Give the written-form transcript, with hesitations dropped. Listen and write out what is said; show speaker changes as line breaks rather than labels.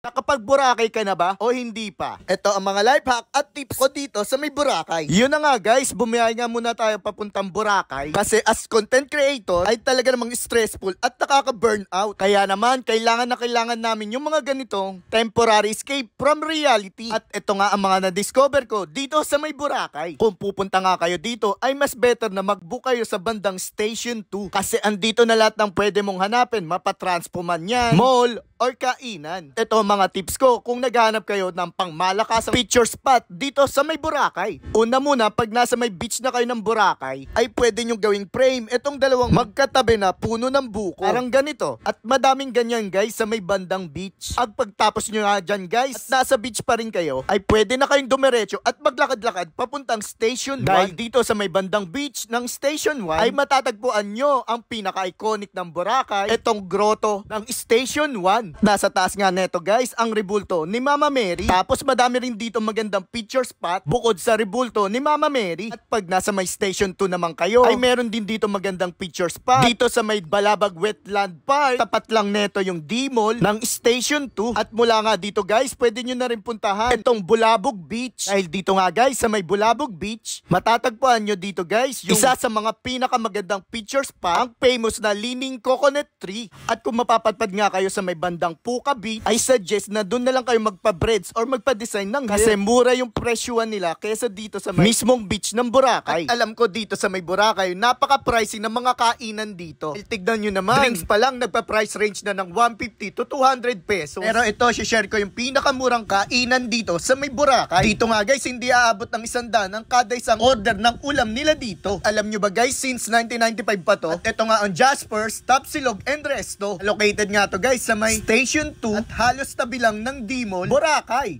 Nakapag Boracay ka na ba o hindi pa? Ito ang mga life hack at tips ko dito sa may Boracay. Yun na nga guys, bumiyay nga muna tayo papuntang Boracay kasi as content creator ay talaga namang stressful at nakaka-burnout. Kaya naman, kailangan namin yung mga ganitong temporary escape from reality. At ito nga ang mga na-discover ko dito sa may Boracay. Kung pupunta nga kayo dito, ay mas better na mag-book kayo sa bandang Station 2 kasi andito na lahat ng pwede mong hanapin, mapatranspo man yan, mall, or kainan. Ito ang mga tips ko kung naghahanap kayo ng pangmalakasang picture spot dito sa may Boracay. Una muna, pag nasa may beach na kayo ng Boracay, ay pwede nyo gawing frame itong dalawang magkatabi na puno ng buko. Parang ganito. At madaming ganyan guys sa may bandang beach. At pagtapos nyo nga dyan guys, at nasa beach pa rin kayo, ay pwede na kayong dumiretso at maglakad-lakad papuntang Station 1. Dahil dito sa may bandang beach ng Station 1, ay matatagpuan nyo ang pinaka-iconic ng Boracay, itong grotto ng Station 1. Nasa taas nga neto guys ang rebulto ni Mama Mary. Tapos madami rin dito magandang picture spot bukod sa rebulto ni Mama Mary. At pag nasa may Station 2 naman kayo, ay meron din dito magandang picture spot dito sa may Balabag Wetland Park. Tapat lang neto yung D-Mall ng Station 2. At mula nga dito guys, pwede nyo na rin puntahan itong Bulabog Beach. Dahil dito nga guys sa may Bulabog Beach, matatagpuan nyo dito guys yung isa sa mga pinakamagandang picture spot, ang famous na Leaning Coconut Tree. At kung mapapadpad nga kayo sa may bandang Puka Beach, ay suggest na doon na lang kayo magpa-breads or magpa-design ng hair. Kasi mura yung presyuan nila kesa dito sa may mismong beach ng Boracay. At alam ko dito sa may Boracay, napaka-pricey ng mga kainan dito. Tignan nyo naman, drinks pa lang nagpa-price range na ng 150 to 200 pesos. Pero ito, share ko yung pinakamurang kainan dito sa may Boracay. Dito nga guys, hindi aabot ng 100 ang kada isang order ng ulam nila dito. Alam nyo ba guys, since 1995 pa to. At ito nga ang Jasper's Top Silog and Resto. Located nga to guys sa may Station 2 at halos tabi lang ng D-Mall, Boracay.